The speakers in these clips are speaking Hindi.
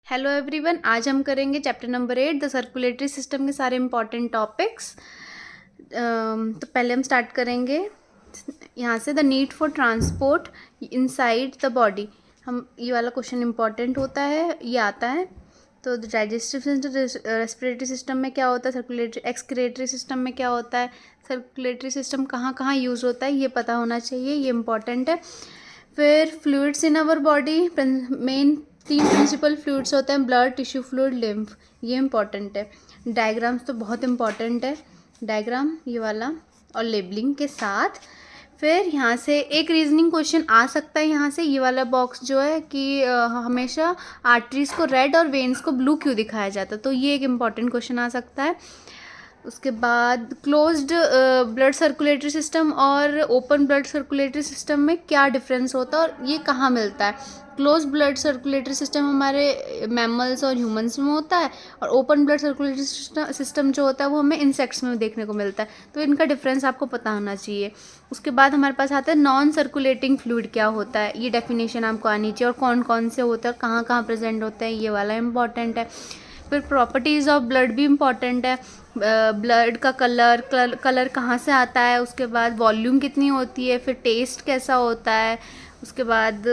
हेलो एवरीवन, आज हम करेंगे chapter number 8 the circulatory system के सारे इंपॉर्टेंट टॉपिक्स। तो पहले हम स्टार्ट करेंगे यहाँ से, the need for transport inside the body. हम ये वाला क्वेश्चन इंपॉर्टेंट होता है, ये आता है। तो डाइजेस्टिव सिस्टम, रेस्पिरेटरी सिस्टम में क्या होता है, सर्कुलेटरी एक्सक्रीटरी सिस्टम में क्या होता है, सर्कुलेटरी सिस्टम कहाँ कहाँ यूज़ होता है, ये पता होना चाहिए, ये इंपॉर्टेंट है। फिर fluids in our body, main 3 principal fluids होते हैं, ब्लड, टिश्यू फ्लूइड, लिम्फ, ये इंपॉर्टेंट है। डायग्राम्स तो बहुत इंपॉर्टेंट है, डायग्राम ये वाला और लेबलिंग के साथ। फिर यहाँ से एक रीजनिंग क्वेश्चन आ सकता है, यहाँ से ये वाला बॉक्स जो है कि हमेशा आर्टरीज को रेड और वेन्स को ब्लू क्यों दिखाया जाता है, तो ये एक इम्पॉर्टेंट क्वेश्चन आ सकता है। उसके बाद क्लोज्ड ब्लड सर्कुलेटरी सिस्टम और ओपन ब्लड सर्कुलेटरी सिस्टम में क्या डिफरेंस होता है और ये कहाँ मिलता है। क्लोज ब्लड सर्कुलेटरी सिस्टम हमारे मैमल्स और ह्यूमंस में होता है, और ओपन ब्लड सर्कुलेटरी सिस्टम जो होता है वो हमें इंसेक्ट्स में देखने को मिलता है। तो इनका डिफरेंस आपको पता होना चाहिए। उसके बाद हमारे पास आता है नॉन सर्कुलेटिंग फ्लूइड क्या होता है, ये डेफिनेशन आपको आनी चाहिए, और कौन कौन से होता है, कहाँ कहाँ प्रेजेंट होते हैं, ये वाला इंपॉर्टेंट है। फिर प्रॉपर्टीज़ ऑफ ब्लड भी इम्पॉर्टेंट है, ब्लड का कलर कहाँ से आता है, उसके बाद वॉल्यूम कितनी होती है, फिर टेस्ट कैसा होता है। उसके बाद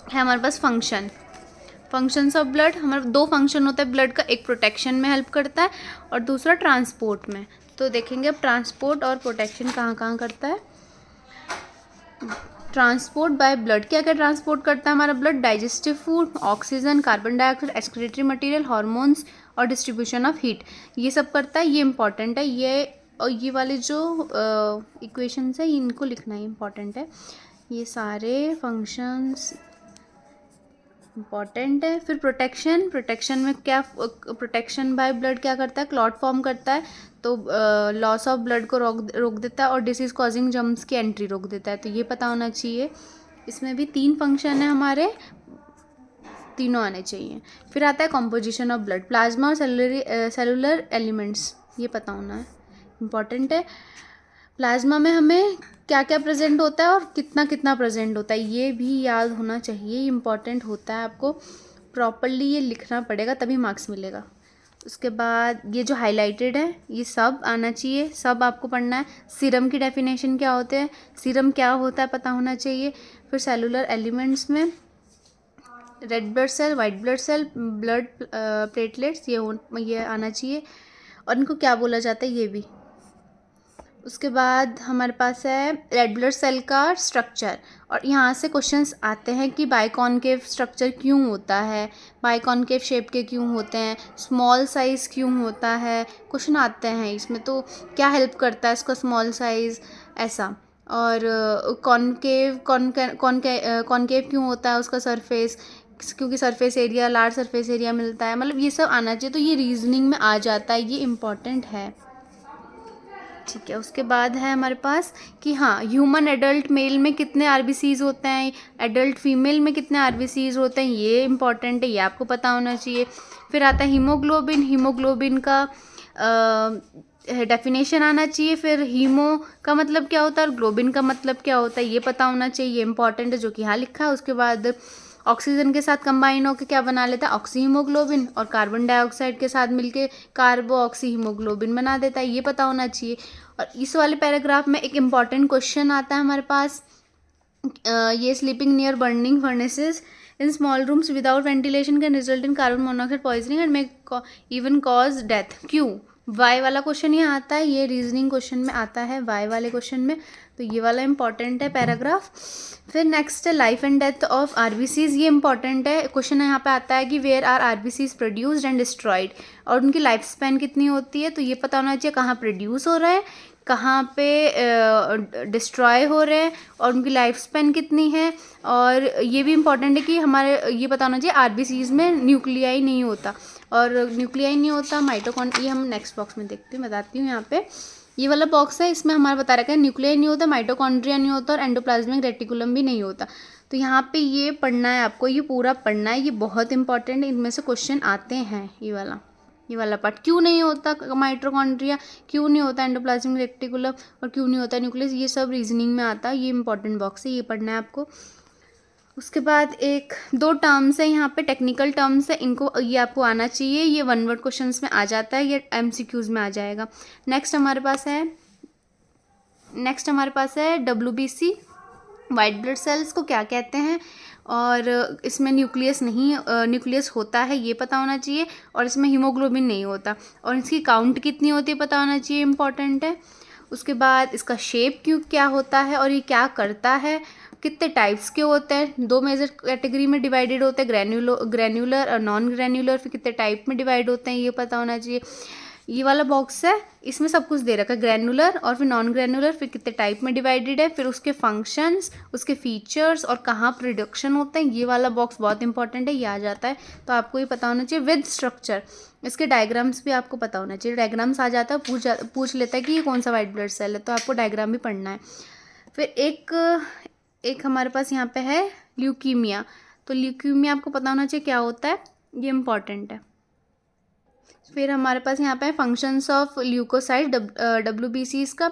है हमारे पास फंक्शंस ऑफ ब्लड। हमारे 2 फंक्शन होता है ब्लड का, एक प्रोटेक्शन में हेल्प करता है और दूसरा ट्रांसपोर्ट में। तो देखेंगे अब ट्रांसपोर्ट और प्रोटेक्शन कहाँ कहाँ करता है। ट्रांसपोर्ट बाय ब्लड, क्या क्या ट्रांसपोर्ट करता है हमारा blood, digestive food, oxygen, carbon dioxide, excretory material, hormones और डिस्ट्रीब्यूशन ऑफ हीट, ये सब करता है, ये इंपॉर्टेंट है। ये और ये वाले जो इक्वेशंस है इनको लिखना ही इंपॉर्टेंट है, ये सारे फंक्शंस इम्पॉर्टेंट है। फिर प्रोटेक्शन में क्या, प्रोटेक्शन बाय ब्लड क्या करता है, क्लॉट फॉर्म करता है, तो लॉस ऑफ ब्लड को रोक देता है और डिसीज कॉजिंग जर्म्स की एंट्री रोक देता है, तो ये पता होना चाहिए। इसमें भी 3 फंक्शन है हमारे, तीनों आने चाहिए। फिर आता है कॉम्पोजिशन ऑफ ब्लड, प्लाज्मा और सेलुलर एलिमेंट्स, ये पता होना है, इम्पॉर्टेंट है। प्लाज्मा में हमें क्या क्या प्रेजेंट होता है और कितना कितना प्रेजेंट होता है, ये भी याद होना चाहिए, इम्पॉर्टेंट होता है, आपको प्रॉपरली ये लिखना पड़ेगा तभी मार्क्स मिलेगा। उसके बाद ये जो हाईलाइटेड है ये सब आना चाहिए, सब आपको पढ़ना है। सीरम की डेफिनेशन क्या होते हैं, सीरम क्या होता है पता होना चाहिए। फिर सेलुलर एलिमेंट्स में red blood cell, white blood cell, blood platelets, ये आना चाहिए, और इनको क्या बोला जाता है ये भी। उसके बाद हमारे पास है रेड ब्लड सेल का स्ट्रक्चर, और यहाँ से क्वेश्चंस आते हैं कि बाइकॉनकेव स्ट्रक्चर क्यों होता है, बाइकॉनकेव शेप के क्यों होते हैं, स्मॉल साइज़ क्यों होता है, क्वेश्चन आते हैं इसमें। तो क्या हेल्प करता है इसका स्मॉल साइज़, ऐसा। और कॉनकेव क्यों होता है उसका सरफेस, क्योंकि surface area, large surface area मिलता है, मतलब ये सब आना चाहिए। तो ये रीजनिंग में आ जाता है, ये इम्पॉर्टेंट है, ठीक है। उसके बाद है हमारे पास कि हाँ, ह्यूमन एडल्ट मेल में कितने आरबीसीज होते हैं, एडल्ट फीमेल में कितने आरबीसीज होते हैं, ये इंपॉर्टेंट है, ये आपको पता होना चाहिए। फिर आता है हीमोग्लोबिन, हीमोग्लोबिन का डेफिनेशन आना चाहिए। फिर हीमो का मतलब क्या होता है और ग्लोबिन का मतलब क्या होता है, ये पता होना चाहिए, ये इंपॉर्टेंट है, जो कि यहाँ लिखा है। उसके बाद ऑक्सीजन के साथ कंबाइन होकर क्या बना लेता है, ऑक्सी हीमोग्लोबिन, और कार्बन डाइऑक्साइड के साथ मिलके कार्बो ऑक्सी हीमोग्लोबिन बना देता है, ये पता होना चाहिए। और इस वाले पैराग्राफ में एक इम्पॉर्टेंट क्वेश्चन आता है हमारे पास, ये sleeping near burning furnaces in small rooms without ventilation can result in carbon monoxide poisoning and may even cause death, क्यों, वाई वाला क्वेश्चन ये आता है, ये रीजनिंग क्वेश्चन में आता है वाई वाले क्वेश्चन में, तो ये वाला इंपॉर्टेंट है पैराग्राफ। फिर नेक्स्ट है life and death of RBCs, ये इंपॉर्टेंट है, क्वेश्चन यहाँ पे आता है कि where are RBCs produced and destroyed, और उनकी लाइफ स्पैन कितनी होती है, तो ये पता होना चाहिए कहाँ प्रोड्यूस हो रहा है, कहाँ पे डिस्ट्रॉय हो रहे हैं, और उनकी लाइफ स्पैन कितनी है। और ये भी इंपॉर्टेंट है कि हमारे ये पता होना चाहिए आरबीसीज में न्यूक्लियाई नहीं होता, और न्यूक्लियाई नहीं होता ये हम नेक्स्ट बॉक्स में देखते हैं, बताती हूँ। यहाँ पे ये वाला बॉक्स है, इसमें हमारा बता रखा है न्यूक्लियाई नहीं होता, माइटोकॉन्ड्रिया नहीं होता, और एंडोप्लाज्मिक रेटिकुलम भी नहीं होता। तो यहाँ पे ये पढ़ना है आपको, ये पूरा पढ़ना है, ये बहुत इंपॉर्टेंट है, इनमें से क्वेश्चन आते हैं। ये वाला पार्ट, क्यों नहीं होता माइटोकॉन्ड्रिया, क्यों नहीं होता एंडोप्लाज्मिक रेटिकुलम, और क्यों नहीं होता न्यूक्लियस, ये सब रीजनिंग में आता है, ये इंपॉर्टेंट बॉक्स है, ये पढ़ना है आपको। उसके बाद एक दो टर्म्स है यहाँ पे, टेक्निकल टर्म्स है, इनको ये आपको आना चाहिए, ये वन वर्ड क्वेश्चंस में आ जाता है, ये एमसीक्यूज में आ जाएगा। नेक्स्ट हमारे पास है WBC, वाइट ब्लड सेल्स को क्या कहते हैं, और इसमें न्यूक्लियस होता है ये पता होना चाहिए, और इसमें हीमोग्लोबिन नहीं होता, और इसकी काउंट कितनी होती है पता होना चाहिए, इंपॉर्टेंट है। उसके बाद इसका शेप क्या होता है और ये क्या करता है, कितने टाइप्स के होते हैं, दो मेजर कैटेगरी में डिवाइडेड होते हैं, ग्रैन्युलर और नॉन ग्रैन्युलर, फिर कितने टाइप में डिवाइड होते हैं ये पता होना चाहिए। ये वाला बॉक्स है, इसमें सब कुछ दे रखा है, ग्रैन्युलर और फिर नॉन ग्रैन्युलर, फिर कितने टाइप में डिवाइडेड है, फिर उसके फंक्शंस, उसके फीचर्स और कहाँ प्रोडक्शन होते हैं, ये वाला बॉक्स बहुत इंपॉर्टेंट है, ये आ जाता है। तो आपको ये पता होना चाहिए विद स्ट्रक्चर, इसके डायग्राम्स भी आपको पता होना चाहिए, डायग्राम्स आ जाता है, पूछ लेता है कि ये कौन सा वाइट ब्लड सेल है, तो आपको डायग्राम भी पढ़ना है। फिर एक हमारे पास यहाँ पे है ल्यूकीमिया, तो ल्यूकीमिया आपको पता होना चाहिए क्या होता है, ये इंपॉर्टेंट है। फिर हमारे पास यहाँ पे फंक्शंस ऑफ ल्यूकोसाइट, WBCs का,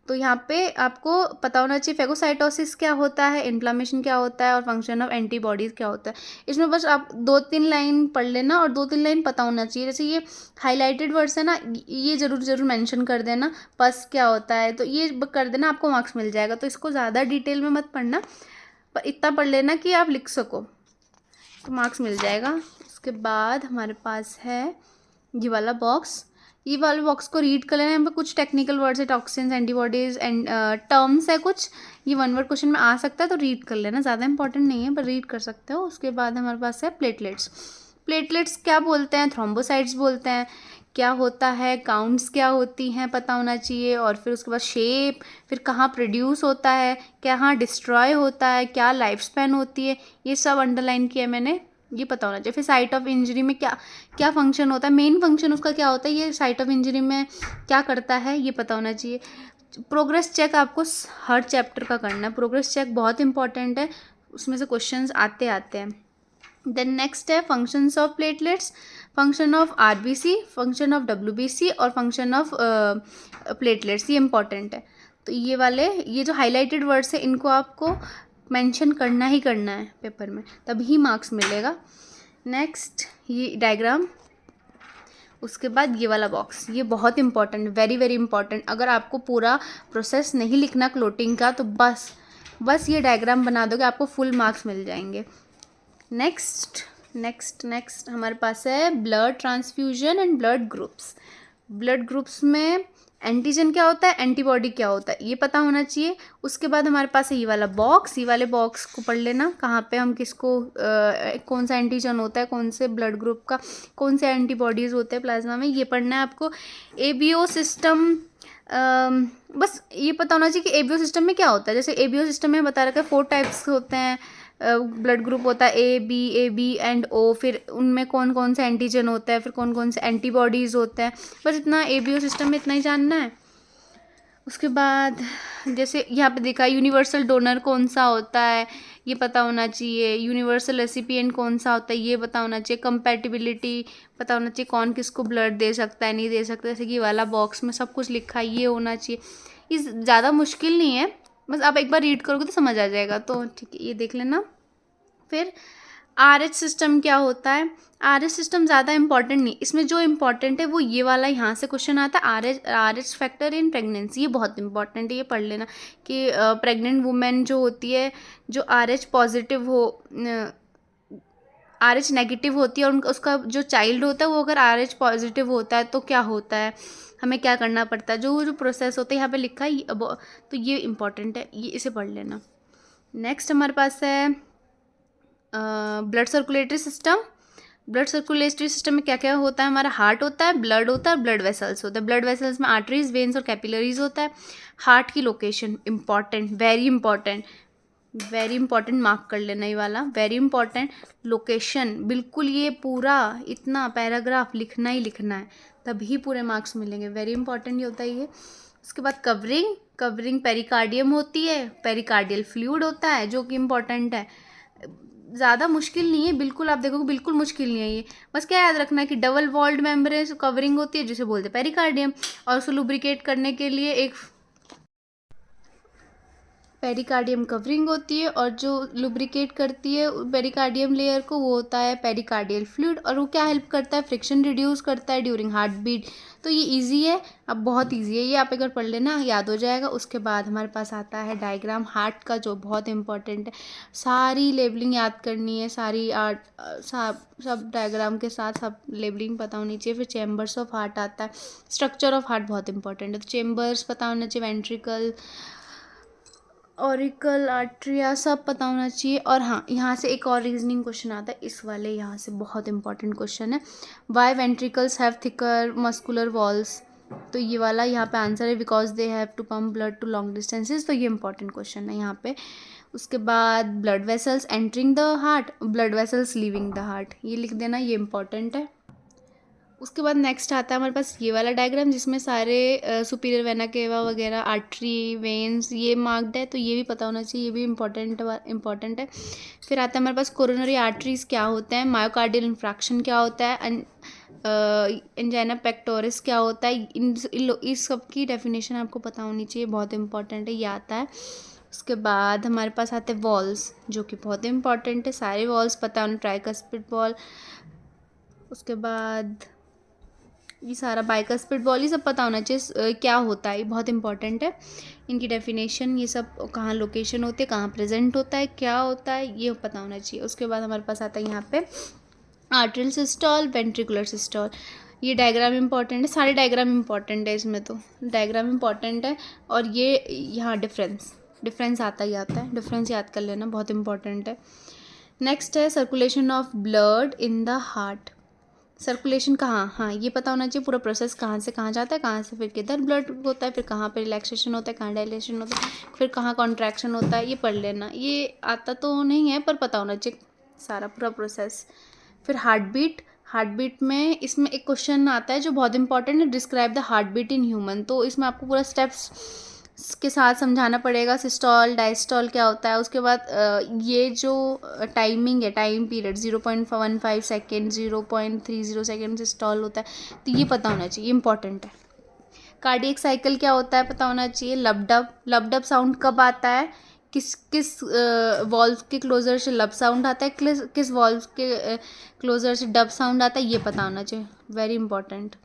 तो यहाँ पे आपको पता होना चाहिए फेगोसाइटोसिस क्या होता है, इन्फ्लामेशन क्या होता है, और फंक्शन ऑफ एंटीबॉडीज़ क्या होता है। इसमें बस आप 2-3 लाइन पढ़ लेना और 2-3 लाइन पता होना चाहिए, जैसे ये हाईलाइटेड वर्ड्स है ना, ये ज़रूर मेंशन कर देना, पस क्या होता है तो ये कर देना, आपको मार्क्स मिल जाएगा। तो इसको ज़्यादा डिटेल में मत पढ़ना, पर इतना पढ़ लेना कि आप लिख सको, तो मार्क्स मिल जाएगा। उसके बाद हमारे पास है ये वाला बॉक्स को रीड कर लेना। यहाँ पे कुछ टेक्निकल वर्ड्स है, टॉक्सिन्स, एंटीबॉडीज एंड टर्म्स है कुछ, ये वन वर्ड क्वेश्चन में आ सकता है, तो रीड कर लेना, ज़्यादा इंपॉर्टेंट नहीं है पर रीड कर सकते हो। उसके बाद हमारे पास है प्लेटलेट्स क्या बोलते हैं, थ्रोम्बोसाइट्स बोलते हैं, क्या होता है, काउंट्स क्या होती हैं पता होना चाहिए, और फिर उसके बाद शेप, फिर कहाँ प्रोड्यूस होता है, कहाँ डिस्ट्रॉय होता है, क्या लाइफ स्पैन होती है, ये सब अंडरलाइन किया मैंने, ये पता होना चाहिए। फिर साइट ऑफ इंजरी में क्या फंक्शन होता है, मेन फंक्शन उसका क्या होता है, ये साइट ऑफ इंजरी में क्या करता है ये पता होना चाहिए। प्रोग्रेस चेक आपको हर चैप्टर का करना है, प्रोग्रेस चेक बहुत इंपॉर्टेंट है, उसमें से क्वेश्चंस आते हैं। देन नेक्स्ट है functions of platelets, function of RBC, function of WBC और फंक्शन ऑफ प्लेटलेट्स, ये इंपॉर्टेंट है। तो ये जो हाईलाइटेड वर्ड्स है इनको आपको मेंशन करना ही करना है पेपर में, तभी मार्क्स मिलेगा। नेक्स्ट ये डायग्राम, उसके बाद ये वाला बॉक्स, ये बहुत इंपॉर्टेंट, वेरी इंपॉर्टेंट। अगर आपको पूरा प्रोसेस नहीं लिखना क्लोटिंग का तो बस ये डायग्राम बना दोगे, आपको फुल मार्क्स मिल जाएंगे। नेक्स्ट हमारे पास है blood transfusion and blood groups में एंटीजन क्या होता है, एंटीबॉडी क्या होता है, ये पता होना चाहिए। उसके बाद हमारे पास है ये वाले बॉक्स को पढ़ लेना, कहाँ पे हम किसको कौन सा एंटीजन होता है, कौन से ब्लड ग्रुप का कौन से एंटीबॉडीज़ होते हैं प्लाज्मा में, ये पढ़ना है आपको। ABO सिस्टम, बस ये पता होना चाहिए कि ABO सिस्टम में क्या होता है। जैसे ABO सिस्टम में बता रखा है 4 टाइप्स होते हैं, ब्लड ग्रुप होता है AB एंड O, फिर उनमें कौन कौन से एंटीजन होता है, फिर कौन कौन से एंटीबॉडीज़ होते हैं, बस इतना ABO सिस्टम में इतना ही जानना है। उसके बाद जैसे यहाँ पे देखा यूनिवर्सल डोनर कौन सा होता है ये पता होना चाहिए, यूनिवर्सल रेसिपिएंट कौन सा होता है ये पता होना चाहिए, कंपैटिबिलिटी पता होना चाहिए, कौन किसको ब्लड दे सकता है नहीं दे सकता, जैसे कि वाला बॉक्स में सब कुछ लिखा है ये होना चाहिए। ये ज़्यादा मुश्किल नहीं है, बस आप एक बार रीड करोगे तो समझ आ जाएगा, तो ठीक है ये देख लेना। फिर RH सिस्टम क्या होता है, RH सिस्टम ज़्यादा इंपॉर्टेंट नहीं, इसमें जो इम्पॉर्टेंट है वो ये वाला यहाँ से क्वेश्चन आता है, RH फैक्टर इन प्रेगनेंसी, ये बहुत इंपॉर्टेंट है, ये पढ़ लेना कि प्रेग्नेंट वुमेन जो होती है जो RH पॉजिटिव हो, RH नेगेटिव होती है और उसका जो चाइल्ड होता है वो अगर RH पॉजिटिव होता है तो क्या होता है, हमें क्या करना पड़ता है, जो प्रोसेस होता है यहाँ पे लिखा है, तो ये इंपॉर्टेंट है, ये इसे पढ़ लेना। नेक्स्ट हमारे पास है ब्लड सर्कुलेटरी सिस्टम में क्या क्या होता है, हमारा हार्ट होता है, ब्लड होता है, ब्लड वेसल्स होता है। ब्लड वेसल्स में आर्टरीज, वेन्स और कैपिलरीज होता है। हार्ट की location important, very important, mark कर लेना ये वाला, वेरी इंपॉर्टेंट लोकेशन, बिल्कुल ये पूरा इतना पैराग्राफ लिखना ही लिखना है, तभी पूरे मार्क्स मिलेंगे, वेरी इंपॉर्टेंट ये होता है ये। उसके बाद कवरिंग पेरिकार्डियम होती है, पेरिकार्डियल फ्लूइड होता है जो कि इम्पॉर्टेंट है, ज़्यादा मुश्किल नहीं है, बिल्कुल आप देखोगे बिल्कुल मुश्किल नहीं है ये, बस क्या याद रखना है कि डबल वॉल्ड मेम्ब्रेन कवरिंग होती है जिसे बोलते हैं पेरिकार्डियम, और उसको लुब्रिकेट करने के लिए एक पेरिकार्डियम कवरिंग होती है और जो लुब्रिकेट करती है पेरिकार्डियम लेयर को वो होता है पेरिकार्डियल फ्लूइड, और वो क्या हेल्प करता है, फ्रिक्शन रिड्यूस करता है ड्यूरिंग हार्ट बीट। तो ये इजी है, अब बहुत इजी है ये, आप एक बार पढ़ लेना याद हो जाएगा। उसके बाद हमारे पास आता है डायग्राम हार्ट का, जो बहुत इंपॉर्टेंट है। सारी लेबलिंग याद करनी है, सारी सब डायग्राम के साथ सब लेबलिंग पता होनी चाहिए। फिर चेम्बर्स ऑफ हार्ट आता है, स्ट्रक्चर ऑफ हार्ट बहुत इंपॉर्टेंट है, तो चेम्बर्स पता होना चाहिए, वेंट्रिकल, ऑरिकल, आर्ट्रिया सब पता होना चाहिए। और हाँ, यहाँ से एक और रीजनिंग क्वेश्चन आता है इस वाले, यहाँ से बहुत इंपॉर्टेंट क्वेश्चन है, why ventricles have thicker muscular walls. तो ये वाला यहाँ पे आंसर है, because they have to pump blood to long distances. तो ये इंपॉर्टेंट क्वेश्चन है यहाँ पे। उसके बाद blood vessels entering the heart, blood vessels leaving the heart, ये लिख देना, ये इंपॉर्टेंट है। उसके बाद नेक्स्ट आता है हमारे पास ये वाला डायग्राम, जिसमें सारे सुपीरियर वेना केवा वगैरह, आर्टरी, वेन्स, ये मार्क्ड है, तो ये भी पता होना चाहिए, ये भी इंपॉर्टेंट है। फिर आता है हमारे पास कोरोनरी आर्टरीज क्या होता है, मायोकार्डियल इंफ्रैक्शन क्या होता है, एंजाइना पेक्टोरिस क्या होता है, इस सब की डेफिनेशन आपको पता होनी चाहिए, बहुत इंपॉर्टेंट है, ये आता है। उसके बाद हमारे पास आते हैं वॉल्स, जो कि बहुत इंपॉर्टेंट है, सारे वॉल्स पता होना, ट्राइकस्पिड वॉल, उसके बाद ये सारा बाइकस्पिड वॉल, ये सब पता होना चाहिए क्या होता है, ये बहुत इंपॉर्टेंट है। इनकी डेफिनेशन, ये सब कहाँ लोकेशन होती है, कहाँ प्रेजेंट होता है, क्या होता है, ये पता होना चाहिए। उसके बाद हमारे पास आता है यहाँ पे आर्टरियल सिस्टोल, वेंट्रिकुलर सिस्टोल, ये डायग्राम इंपॉर्टेंट है, सारे डायग्राम इंपॉर्टेंट है इसमें, तो डायग्राम इंपॉर्टेंट है। और ये यहाँ डिफरेंस आता है, डिफरेंस याद कर लेना, बहुत इंपॉर्टेंट है। नेक्स्ट है circulation of blood in the heart, circulation कहाँ, हाँ ये पता होना चाहिए, पूरा प्रोसेस कहाँ से कहाँ जाता है, कहाँ से फिर किधर ब्लड होता है, फिर कहाँ पे रिलैक्सेशन होता है, कहाँ डायलेशन होता है, फिर कहाँ कॉन्ट्रैक्शन होता है, ये पढ़ लेना, ये आता तो नहीं है पर पता होना चाहिए सारा पूरा प्रोसेस। फिर हार्ट बीट में इसमें एक क्वेश्चन आता है जो बहुत इंपॉर्टेंट है, describe the heart beat in human. तो इसमें आपको पूरा स्टेप्स के साथ समझाना पड़ेगा, सिस्टोल डायस्टोल क्या होता है। उसके बाद ये जो टाइमिंग है, time period 0.15 second, 0.30 second systole होता है, तो ये पता होना चाहिए, इंपॉर्टेंट है। कार्डियक साइकिल क्या होता है पता होना चाहिए। लब साउंड कब आता है, किस वॉल्व के क्लोजर से लब साउंड आता है, किस वॉल्व के क्लोजर से डब साउंड आता है, ये पता होना चाहिए, वेरी इंपॉर्टेंट।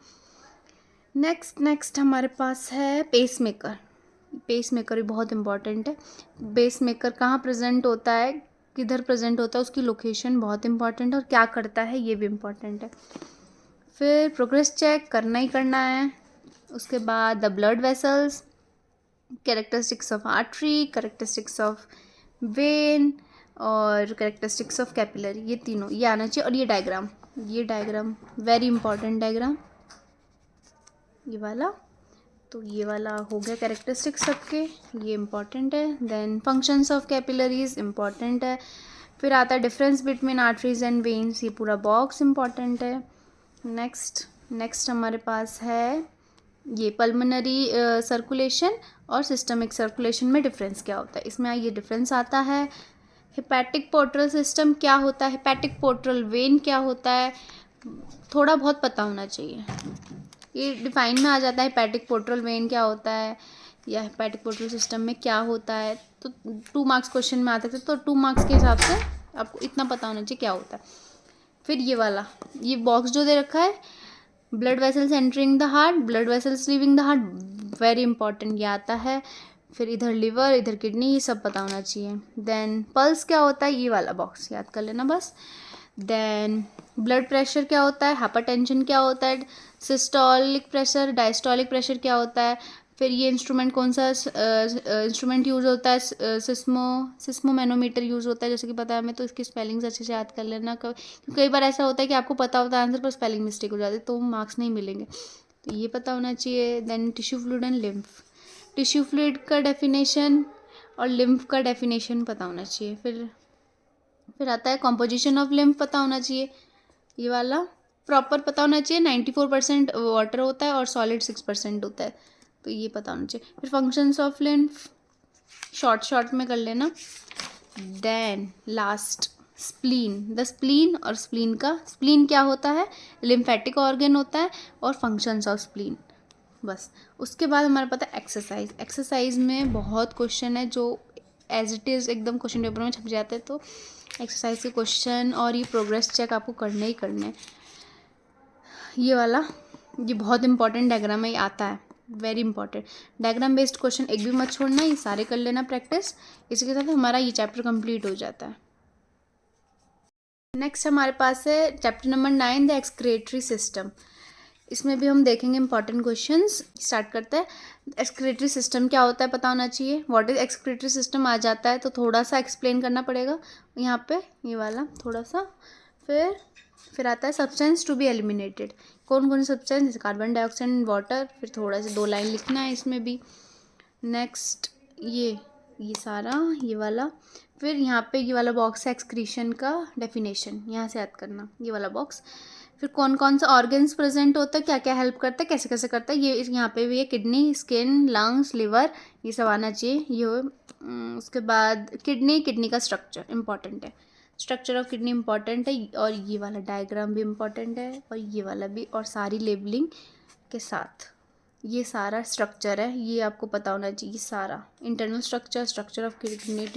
नेक्स्ट हमारे पास है पेसमेकर भी बहुत इंपॉर्टेंट है। पेसमेकर कहाँ प्रेजेंट होता है, किधर प्रेजेंट होता है, उसकी लोकेशन बहुत इंपॉर्टेंट है, और क्या करता है ये भी इंपॉर्टेंट है। फिर प्रोग्रेस चेक करना ही करना है। उसके बाद the blood vessels, characteristics of artery, characteristics of when और कैरेक्टरिस्टिक्स ऑफ कैपिलरी, ये तीनों ये आना चाहिए। और ये डायग्राम वेरी इंपॉर्टेंट डायग्राम, ये वाला, तो ये वाला हो गया कैरेक्टरिस्टिक्स सबके, ये इंपॉर्टेंट है। Then functions of capillaries important है। फिर आता है difference between arteries and veins, ये पूरा बॉक्स इंपॉर्टेंट है। नेक्स्ट हमारे पास है ये पल्मोनरी सर्कुलेशन और सिस्टमिक सर्कुलेशन में डिफरेंस क्या होता है, इसमें ये डिफरेंस आता है। हेपेटिक पोर्टल सिस्टम क्या होता है, हेपेटिक पोर्टल वेन क्या होता है, थोड़ा बहुत पता होना चाहिए, ये डिफाइन में आ जाता है। हेपेटिक पोर्टल वेन क्या होता है या हेपेटिक पोर्टल सिस्टम में क्या होता है, तो 2 मार्क्स क्वेश्चन में आते थे, तो 2 मार्क्स के हिसाब से आपको इतना पता होना चाहिए क्या होता है। फिर ये वाला, ये बॉक्स जो दे रखा है, blood vessels entering the heart, blood vessels leaving the heart, very important, ये आता है। फिर इधर लिवर, इधर किडनी, ये सब पता होना चाहिए। देन पल्स क्या होता है, ये वाला बॉक्स याद कर लेना बस। देन ब्लड प्रेशर क्या होता है, हाइपरटेंशन क्या होता है, सिस्टोलिक प्रेशर, डायस्टोलिक प्रेशर क्या होता है। फिर ये इंस्ट्रूमेंट कौन सा इंस्ट्रूमेंट यूज़ होता है, सिस्मोमैनोमीटर यूज़ होता है, जैसे कि पता है हमें, तो इसकी स्पेलिंग्स अच्छे से याद कर लेना। कई बार ऐसा होता है कि आपको पता होता है आंसर पर स्पेलिंग मिस्टेक हो जाती है, तो मार्क्स नहीं मिलेंगे, तो ये पता होना चाहिए। Then tissue fluid and lymph, tissue fluid का डेफिनेशन और लिम्फ का डेफिनेशन पता होना चाहिए। फिर आता है कॉम्पोजिशन ऑफ लिम्फ पता होना चाहिए, ये वाला प्रॉपर पता होना चाहिए। 94% वाटर होता है और सॉलिड 6% होता है, तो ये पता होना चाहिए। फिर फंक्शंस ऑफ लिम्फ शॉर्ट में कर लेना। Then last spleen, the spleen, और स्प्लीन क्या होता है, लिम्फेटिक ऑर्गन होता है, और फंक्शंस ऑफ स्प्लीन, बस। उसके बाद हमारे पास एक्सरसाइज में बहुत क्वेश्चन है जो एज इट इज़ एकदम क्वेश्चन पेपर में छप जाते हैं, तो एक्सरसाइज के क्वेश्चन और ये प्रोग्रेस चेक आपको करने ही करने। ये वाला ये बहुत इंपॉर्टेंट डायग्राम में आता है, very important. Diagram based question एक भी मत छोड़ना, ये सारे कर लेना प्रैक्टिस। इसके साथ हमारा ये चैप्टर कंप्लीट हो जाता है। नेक्स्ट हमारे पास है chapter number 9 the excretory system. इसमें भी हम देखेंगे इंपॉर्टेंट क्वेश्चंस। स्टार्ट करते हैं। एक्सक्रीटरी सिस्टम क्या होता है पता होना चाहिए। व्हाट इज एक्सक्रीटरी सिस्टम आ जाता है तो थोड़ा सा एक्सप्लेन करना पड़ेगा यहाँ पे, ये वाला थोड़ा सा। फिर आता है सब्सटेंस टू बी एलिमिनेटेड। कौन कौन से सब्सटेंस, जैसे कार्बन डाइऑक्साइड एंड वाटर। फिर थोड़ा सा 2 लाइन लिखना है इसमें भी। नेक्स्ट ये सारा ये वाला। फिर यहाँ पे ये वाला बॉक्स है एक्सक्रीशन का डेफिनेशन, यहाँ से याद करना ये वाला बॉक्स। फिर कौन कौन सा ऑर्गन्स प्रेजेंट होता है, क्या क्या हेल्प करता है, कैसे कैसे करता है, ये यहाँ पे भी है। किडनी, स्किन, लंग्स, लिवर, ये सब आना चाहिए। ये उसके बाद किडनी का स्ट्रक्चर इंपॉर्टेंट है, स्ट्रक्चर ऑफ किडनी इंपॉर्टेंट है। और ये वाला डायग्राम भी इम्पॉर्टेंट है, और ये वाला भी, और सारी लेबलिंग के साथ ये सारा स्ट्रक्चर है, ये आपको पता होना चाहिए सारा। Internal structure of kidney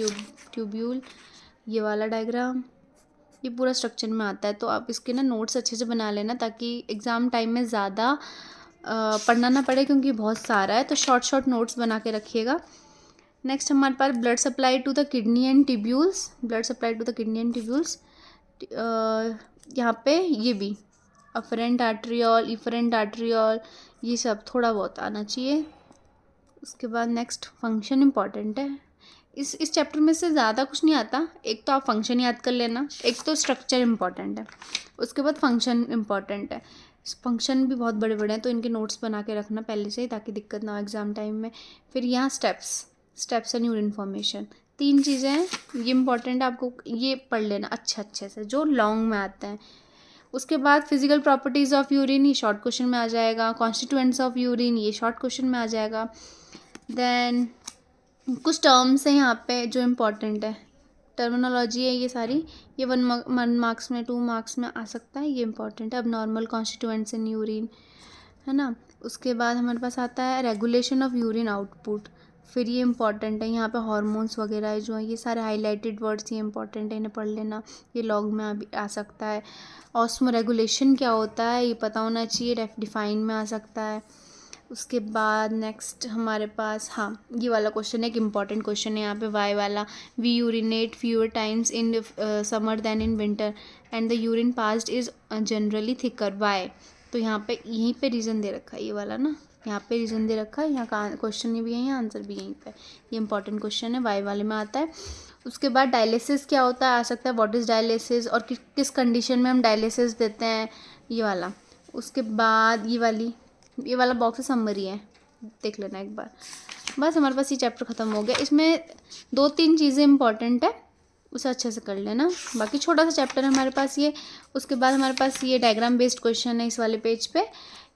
tubule, ये वाला डायग्राम, ये पूरा स्ट्रक्चर में आता है। तो आप इसके ना नोट्स अच्छे से बना लेना, ताकि एग्ज़ाम टाइम में ज़्यादा पढ़ना ना पड़े, क्योंकि बहुत सारा है। तो शॉर्ट नोट्स बना के रखिएगा। नेक्स्ट हमारे पास blood supply to the kidney and tubules. Blood supply to the kidney and tubules, यहाँ पे ये भी अफरेंट आर्टरियोल, इफरेंट आर्टरियोल, ये सब थोड़ा बहुत आना चाहिए। उसके बाद नेक्स्ट फंक्शन इंपॉर्टेंट है। इस चैप्टर में से ज़्यादा कुछ नहीं आता। एक तो आप फंक्शन याद कर लेना, एक तो स्ट्रक्चर इंपॉर्टेंट है, उसके बाद फंक्शन इंपॉर्टेंट है। फंक्शन भी बहुत बड़े बड़े हैं, तो इनके नोट्स बना के रखना पहले से ही, ताकि दिक्कत ना हो एग्ज़ाम टाइम में। फिर यहाँ स्टेप्स एंड यूरिन फॉर्मेशन, 3 चीज़ें हैं, ये इंपॉर्टेंट है। आपको ये पढ़ लेना अच्छे से, जो लॉन्ग में आते हैं। उसके बाद फिजिकल प्रॉपर्टीज़ ऑफ यूरिन, ये शॉर्ट क्वेश्चन में आ जाएगा। कॉन्स्टिट्यूएंट्स ऑफ यूरिन, ये शॉर्ट क्वेश्चन में आ जाएगा। देन कुछ टर्म्स हैं यहाँ पे जो इम्पोर्टेंट है, टर्मिनोलॉजी है ये सारी, ये 1 मार्क्स में 2 मार्क्स में आ सकता है, ये इंपॉर्टेंट है। अब नॉर्मल कॉन्स्टिट्यूएंट्स इन यूरिन, है ना। उसके बाद हमारे पास आता है रेगुलेशन ऑफ यूरिन आउटपुट, फिर ये इंपॉर्टेंट है। यहाँ पे हार्मोन्स वगैरह जो है, ये सारे हाईलाइटेड वर्ड्स, ये इंपॉर्टेंट है, इन्हें पढ़ लेना, ये लॉग में आ सकता है। ऑस्मो रेगुलेशन क्या होता है ये पता होना चाहिए, डिफाइन में आ सकता है। उसके बाद नेक्स्ट हमारे पास, हाँ, ये वाला क्वेश्चन है, एक इंपॉर्टेंट क्वेश्चन है यहाँ पे, वाई वाला। We urinate fewer times in summer than in winter and the urine passed is generally thicker, why. तो यहाँ पे यहीं पे रीज़न दे रखा है, ये वाला ना, यहाँ पे रीज़न दे रखा है। यहाँ का क्वेश्चन भी यहीं, आंसर भी यहीं पे। ये इंपॉर्टेंट क्वेश्चन है, वाई वाले में आता है। उसके बाद डायलिसिस क्या होता है आ सकता है, व्हाट इज़ डायलिसिस, और किस कंडीशन में हम डायलिसिस देते हैं, ये वाला। उसके बाद ये वाला बॉक्स समरी है, देख लेना एक बार। बस हमारे पास ये चैप्टर ख़त्म हो गया। इसमें 2-3 चीज़ें इंपॉर्टेंट है, उसे अच्छे से कर लेना। बाकी छोटा सा चैप्टर है हमारे पास ये। उसके बाद हमारे पास ये डायग्राम बेस्ड क्वेश्चन है इस वाले पेज पे,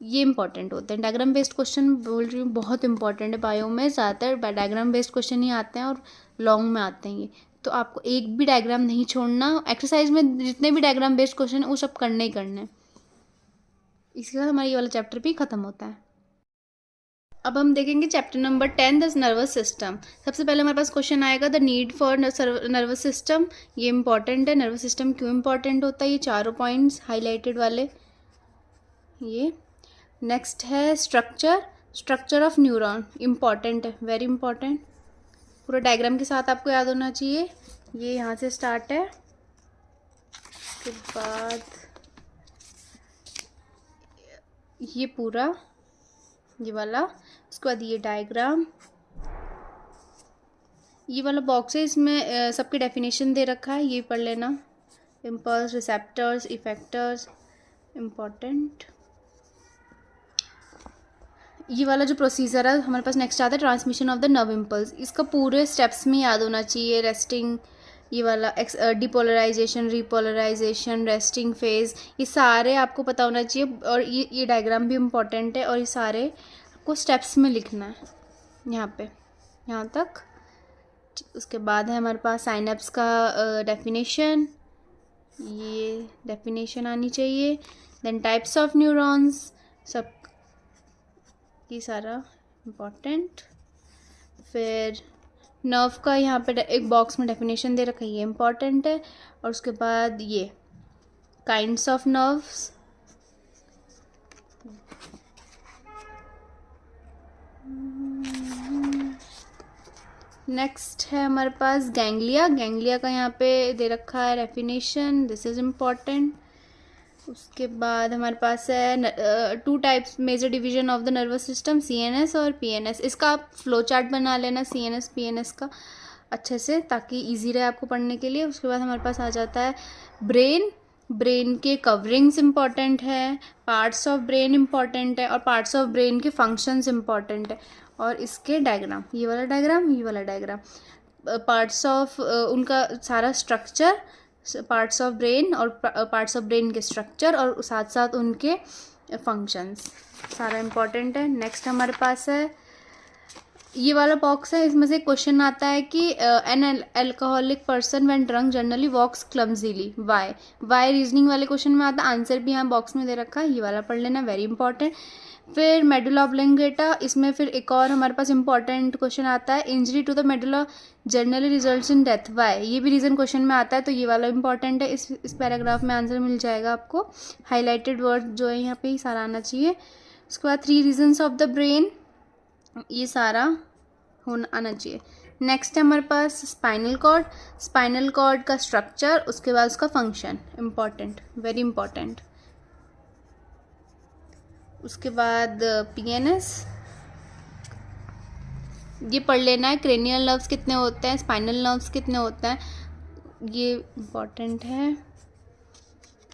ये इंपॉर्टेंट होते हैं। डायग्राम बेस्ड क्वेश्चन बोल रही हूँ, बहुत इंपॉर्टेंट है। बायो में ज़्यादातर डायग्राम बेस्ड क्वेश्चन ही आते हैं, और लॉन्ग में आते हैं ये। तो आपको एक भी डायग्राम नहीं छोड़ना। एक्सरसाइज में जितने भी डायग्राम बेस्ड क्वेश्चन है वो सब करने ही करने। इसके साथ हमारा ये वाला चैप्टर भी ख़त्म होता है। अब हम देखेंगे chapter number 10 the nervous system. सबसे पहले हमारे पास क्वेश्चन आएगा the need for nervous system, ये इंपॉर्टेंट है। नर्वस सिस्टम क्यों इंपॉर्टेंट होता है, ये 4 पॉइंट्स हाईलाइटेड वाले। ये नेक्स्ट है स्ट्रक्चर ऑफ न्यूरॉन, इंपॉर्टेंट है, वेरी इंपॉर्टेंट। पूरा डायग्राम के साथ आपको याद होना चाहिए। ये यहाँ से स्टार्ट है, उसके बाद ये पूरा ये वाला, उसके बाद ये डायग्राम, ये वाला बॉक्स है, इसमें सबकी डेफिनेशन दे रखा है, ये पढ़ लेना। Impulse, receptors, effectors, important. ये वाला जो प्रोसीजर है हमारे पास नेक्स्ट आता है transmission of the nerve impulse, इसका पूरे स्टेप्स में याद होना चाहिए। रेस्टिंग, ये वाला डिपोलराइजेशन, रिपोलराइजेशन, रेस्टिंग फेज, ये सारे आपको पता होना चाहिए। और ये डायग्राम भी इम्पॉर्टेंट है, और ये सारे आपको स्टेप्स में लिखना है यहाँ पे, यहाँ तक। उसके बाद है हमारे पास साइनेप्स का डेफिनेशन, ये डेफिनेशन आनी चाहिए। देन टाइप्स ऑफ न्यूरॉन्स, सब ये सारा इम्पॉर्टेंट। फिर नर्व का यहाँ पे एक बॉक्स में डेफिनेशन दे रखा है, ये इम्पॉर्टेंट है। और उसके बाद ये काइंड्स ऑफ नर्व्स, नेक्स्ट है हमारे पास गैंग्लिया। गैंग्लिया का यहाँ पे दे रखा है डेफिनेशन, दिस इज़ इम्पॉर्टेंट। उसके बाद हमारे पास है 2 types major division of the nervous system, CNS और PNS। इसका आप फ्लो चार्ट बना लेना CNS PNS का अच्छे से, ताकि इजी रहे आपको पढ़ने के लिए। उसके बाद हमारे पास आ जाता है ब्रेन। ब्रेन के कवरिंग्स इम्पॉर्टेंट है, पार्ट्स ऑफ ब्रेन इम्पॉर्टेंट है, और पार्ट्स ऑफ ब्रेन के फंक्शंस इम्पॉर्टेंट है, और इसके डायग्राम, ये वाला डायग्राम, ये वाला डायग्राम, पार्ट्स ऑफ उनका सारा स्ट्रक्चर, पार्ट्स ऑफ ब्रेन और पार्ट्स ऑफ ब्रेन के स्ट्रक्चर और साथ साथ उनके फंक्शंस, सारा इम्पॉर्टेंट है। नेक्स्ट हमारे पास है ये वाला बॉक्स है, इसमें से क्वेश्चन आता है कि an alcoholic person when drunk generally walks clumsily, why reasoning वाले क्वेश्चन में आता है। आंसर भी यहाँ बॉक्स में दे रखा है, ये वाला पढ़ लेना, वेरी इंपॉर्टेंट। फिर मेडुला ऑब्लिंगेटा, इसमें फिर एक और हमारे पास इंपॉर्टेंट क्वेश्चन आता है, injury to the medulla generally results in death, why, ये भी रीजन क्वेश्चन में आता है, तो ये वाला इंपॉर्टेंट है। इस पैराग्राफ में आंसर मिल जाएगा आपको, हाईलाइटेड वर्ड जो है यहाँ पे ही सारा आना चाहिए। उसके बाद 3 रीजन्स ऑफ द ब्रेन, ये सारा होना आना चाहिए। नेक्स्ट है हमारे पास स्पाइनल कॉर्ड। स्पाइनल कॉर्ड का स्ट्रक्चर, उसके बाद उसका फंक्शन, इम्पॉर्टेंट, वेरी इंपॉर्टेंट। उसके बाद PNS, ये पढ़ लेना है, क्रेनियल नर्व्स कितने होते हैं, स्पाइनल नर्व्स कितने होते हैं, ये इम्पॉर्टेंट है।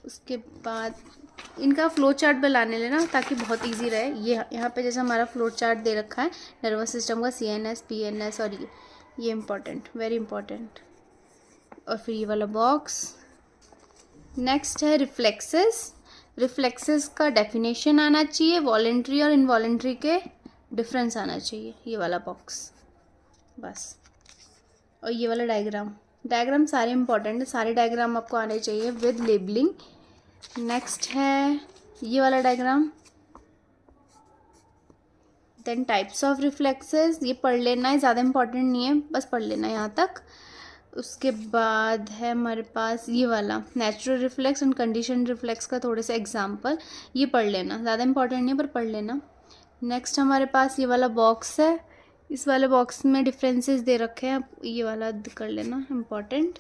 उसके बाद इनका फ्लो चार्ट बनाने लेना ताकि बहुत इजी रहे। ये यहाँ पे जैसे हमारा फ्लो चार्ट दे रखा है नर्वस सिस्टम का, CNS PNS, और ये इम्पॉर्टेंट, वेरी इंपॉर्टेंट। और फिर ये वाला बॉक्स। नेक्स्ट है रिफ्लेक्सेस। रिफ्लेक्सेस का डेफिनेशन आना चाहिए, वॉलेंट्री और इनवॉलेंट्री के डिफरेंस आना चाहिए, ये वाला बॉक्स बस। और ये वाला डायग्राम सारे इंपॉर्टेंट है, सारे डायग्राम आपको आने चाहिए विद लेबलिंग। नेक्स्ट है ये वाला diagram. Then types of reflexes, ये पढ़ लेना है, ज़्यादा इंपॉर्टेंट नहीं है, बस पढ़ लेना है यहाँ तक। उसके बाद है हमारे पास ये वाला natural reflex and condition reflex का थोड़े से एग्जांपल, ये पढ़ लेना, ज़्यादा इंपॉर्टेंट नहीं है पर पढ़ लेना। नेक्स्ट हमारे पास ये वाला बॉक्स है, इस वाले बॉक्स में डिफरेंसेस दे रखे हैं, ये वाला कर लेना, important.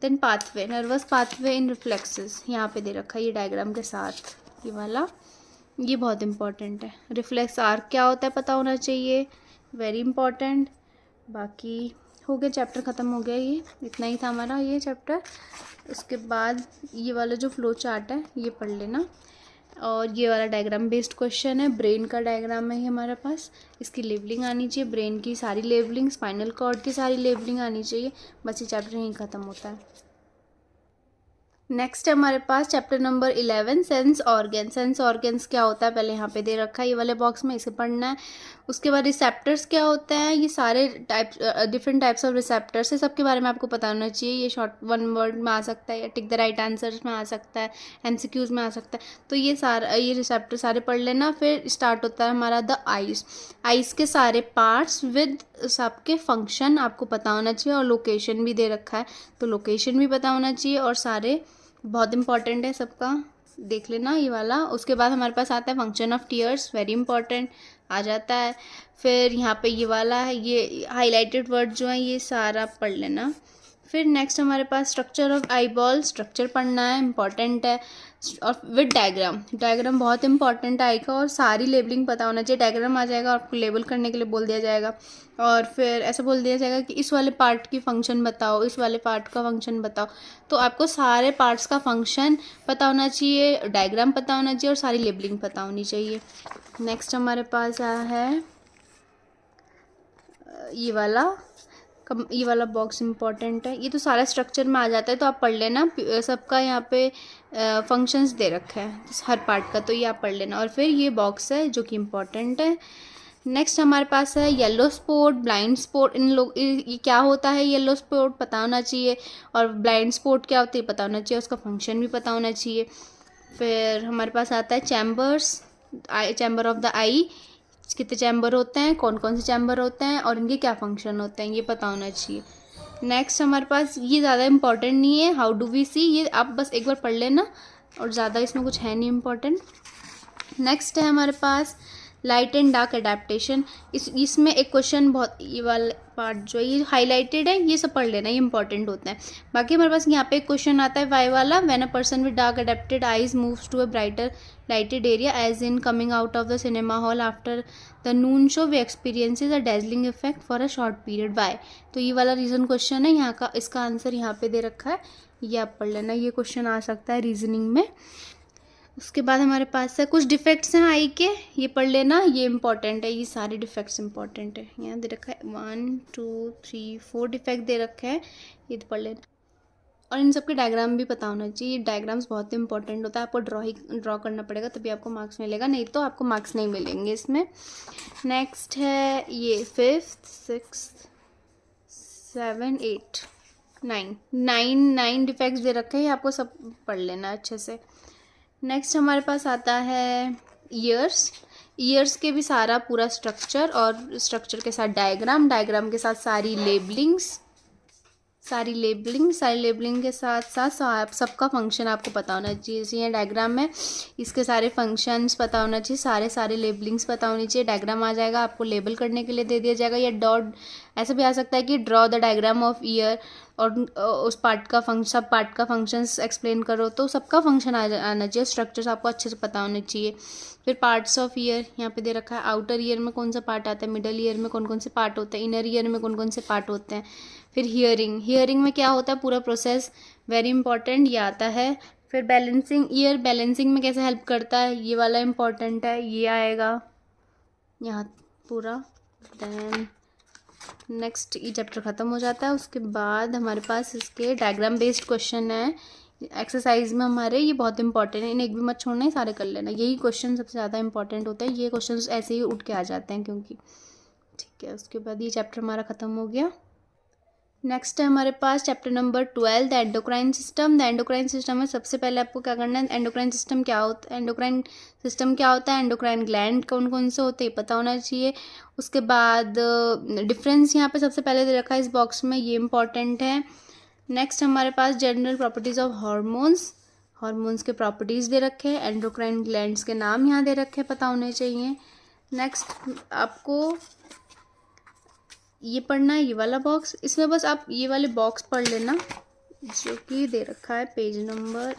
Then pathway, nervous pathway in reflexes, यहाँ पे दे रखा है ये डायग्राम के साथ, ये वाला, ये बहुत इंपॉर्टेंट है। रिफ्लेक्स आर्क क्या होता है पता होना चाहिए, वेरी इंपॉर्टेंट। बाकी हो गया, चैप्टर ख़त्म हो गया, ये इतना ही था हमारा ये चैप्टर। उसके बाद ये वाला जो फ्लो चार्ट है ये पढ़ लेना, और ये वाला डायग्राम बेस्ड क्वेश्चन है, ब्रेन का डायग्राम है ये हमारे पास, इसकी लेबलिंग आनी चाहिए, ब्रेन की सारी लेबलिंग, स्पाइनल कॉर्ड की सारी लेबलिंग आनी चाहिए, बस ये चैप्टर यहीं ख़त्म होता है। नेक्स्ट है हमारे पास chapter number 11, sense organ. Sense organs क्या होता है पहले यहाँ पे दे रखा है ये वाले बॉक्स में, इसे पढ़ना है। उसके बाद रिसेप्टर्स क्या होते हैं, ये सारे डिफरेंट टाइप्स ऑफ रिसेप्टर्स है, सबके बारे में आपको पता होना चाहिए। ये शॉर्ट 1 वर्ड में आ सकता है, या टिक द राइट आंसर में आ सकता है, MCQs में आ सकता है, तो ये सारा ये रिसेप्टर सारे पढ़ लेना। फिर स्टार्ट होता है हमारा द आइज। आइज के सारे पार्ट्स विद सबके फंक्शन आपको पता होना चाहिए, और लोकेशन भी दे रखा है तो लोकेशन भी पता होना चाहिए, और सारे बहुत इंपॉर्टेंट है सबका, देख लेना ये वाला। उसके बाद हमारे पास आता है function of tears, very important आ जाता है। फिर यहाँ पे ये वाला है, ये हाईलाइटेड वर्ड जो है ये सारा पढ़ लेना। फिर नेक्स्ट हमारे पास structure of eyeball, structure पढ़ना है, इंपॉर्टेंट है। और विद डायग्राम, डायग्राम बहुत इंपॉर्टेंट आएगा, और सारी लेबलिंग पता होना चाहिए। डायग्राम आ जाएगा, आपको लेबल करने के लिए बोल दिया जाएगा, और फिर ऐसा बोल दिया जाएगा कि इस वाले पार्ट की फंक्शन बताओ, इस वाले पार्ट का फंक्शन बताओ, तो आपको सारे पार्ट्स का फंक्शन पता होना चाहिए, डायग्राम पता होना चाहिए, और सारी लेबलिंग पता होनी चाहिए। नेक्स्ट हमारे पास है ये वाला बॉक्स इंपॉर्टेंट है, ये तो सारा स्ट्रक्चर में आ जाता है, तो आप पढ़ लेना, सबका यहाँ पे फंक्शंस दे रखा है हर पार्ट का, तो ये आप पढ़ लेना। और फिर ये बॉक्स है जो कि इम्पॉर्टेंट है। नेक्स्ट हमारे पास है येलो स्पॉट, ब्लाइंड स्पॉट। इन लोग ये क्या होता है, येलो स्पॉट पता होना चाहिए, और ब्लाइंड स्पॉट क्या होती है पता होना चाहिए, उसका फंक्शन भी पता होना चाहिए। फिर हमारे पास आता है चैम्बर्स, चैम्बर ऑफ द आई, कितने चैम्बर होते हैं, कौन कौन से चैम्बर होते हैं और इनके क्या फंक्शन होते हैं, ये पता होना चाहिए। नेक्स्ट हमारे पास ये ज़्यादा इंपॉर्टेंट नहीं है, हाउ डू वी सी, ये आप बस एक बार पढ़ लेना और ज़्यादा इसमें कुछ है नहीं इम्पॉर्टेंट। नेक्स्ट है हमारे पास लाइट एंड डार्क एडेप्टेशन। इसमें एक क्वेश्चन बहुत, ये वाला पार्ट जो है ये हाईलाइटेड है, ये सब पढ़ लेना, ये इंपॉर्टेंट होता है। बाकी हमारे पास यहाँ पे एक क्वेश्चन आता है वाई वाला, when a person with dark adapted eyes moves to a brighter lighted area as in coming out of the cinema hall after the noon show we experiences a dazzling effect for a short period by. तो ये वाला रीजन क्वेश्चन है यहाँ का, इसका आंसर यहाँ पे दे रखा है, ये आप पढ़ लेना, ये क्वेश्चन आ सकता है रीजनिंग में। उसके बाद हमारे पास है कुछ डिफेक्ट्स हैं आई के, ये पढ़ लेना, ये इंपॉर्टेंट है, ये सारे डिफेक्ट्स इंपॉर्टेंट है। यहाँ दे रखा है 1 2 3 4 डिफेक्ट दे रखे हैं, ये पढ़ लेना। और इन सब के डायग्राम भी पता होना चाहिए, डायग्राम्स बहुत इंपॉर्टेंट होता है, आपको ड्रॉ करना पड़ेगा तभी आपको मार्क्स मिलेगा, नहीं तो आपको मार्क्स नहीं मिलेंगे इसमें। नेक्स्ट है ये 5th 6th 7 8 9 डिफेक्ट्स दे रखे हैं, आपको सब पढ़ लेना अच्छे से। नेक्स्ट हमारे पास आता है ईयर्स के भी सारा पूरा स्ट्रक्चर और स्ट्रक्चर के साथ डायग्राम के साथ सारी लेबलिंग के साथ साथ सबका फंक्शन आपको पता होना चाहिए। जैसे ये डायग्राम में इसके सारे फंक्शंस पता होना चाहिए, सारे लेबलिंग्स पता होनी चाहिए। डायग्राम आ जाएगा, आपको लेबल करने के लिए दे दिया जाएगा, या डॉट ऐसा भी आ सकता है कि draw the diagram of year, और उस सब पार्ट का फंक्शंस एक्सप्लेन करो, तो सबका फंक्शन आना चाहिए, स्ट्रक्चर्स आपको अच्छे से पता होने चाहिए। फिर पार्ट्स ऑफ ईयर यहाँ पे दे रखा है, आउटर ईयर में कौन सा पार्ट आता है, मिडल ईयर में कौन कौन से पार्ट होते हैं, इनर ईयर में कौन कौन से पार्ट होते हैं। फिर हियरिंग में क्या होता है, पूरा प्रोसेस, वेरी इंपॉर्टेंट, ये आता है। फिर बैलेंसिंग में कैसे हेल्प करता है, ये वाला इंपॉर्टेंट है, ये आएगा यहाँ पूरा। देन नेक्स्ट ये चैप्टर ख़त्म हो जाता है। उसके बाद हमारे पास इसके डायग्राम बेस्ड क्वेश्चन है एक्सरसाइज में हमारे, ये बहुत इंपॉर्टेंट है, इन्हें एक भी मत छोड़ना, सारे कर लेना, यही क्वेश्चन सबसे ज़्यादा इंपॉर्टेंट होता है, ये क्वेश्चन ऐसे ही उठ के आ जाते हैं क्योंकि, ठीक है। उसके बाद ये चैप्टर हमारा ख़त्म हो गया। नेक्स्ट है हमारे पास chapter number 12 the endocrine system. The endocrine system में सबसे पहले आपको क्या करना है, एंडोक्राइन सिस्टम क्या होता है, एंडोक्राइन ग्लैंड कौन कौन से होते हैं पता होना चाहिए। उसके बाद डिफरेंस यहाँ पे सबसे पहले दे रखा है इस बॉक्स में, ये इंपॉर्टेंट है। नेक्स्ट हमारे पास जनरल प्रॉपर्टीज़ ऑफ हार्मोन्स के प्रॉपर्टीज़ दे रखे हैं, एंडोक्राइन ग्लैंड्स के नाम यहाँ दे रखे हैं, पता होने चाहिए। नेक्स्ट आपको ये पढ़ना है, ये वाला बॉक्स, इसमें बस आप ये वाले बॉक्स पढ़ लेना जो कि दे रखा है पेज नंबर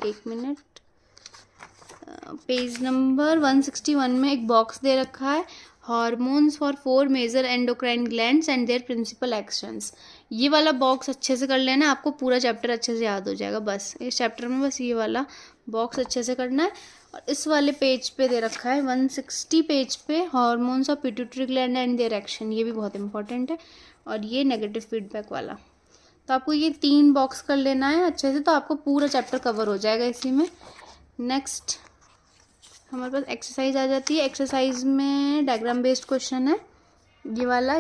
161 में एक बॉक्स दे रखा है, hormones for 4 major endocrine glands and their principal actions. ये वाला बॉक्स अच्छे से कर लेना, आपको पूरा चैप्टर अच्छे से याद हो जाएगा। बस इस चैप्टर में बस ये वाला बॉक्स अच्छे से करना है। और इस वाले पेज पे दे रखा है 160 पेज पे hormones of pituitary gland and their action, ये भी बहुत इंपॉर्टेंट है। और ये नेगेटिव फीडबैक वाला, तो आपको ये 3 बॉक्स कर लेना है अच्छे से, तो आपको पूरा चैप्टर कवर हो जाएगा इसी में। नेक्स्ट हमारे पास एक्सरसाइज आ जाती है। एक्सरसाइज में डायग्राम बेस्ड क्वेश्चन है, ये वाला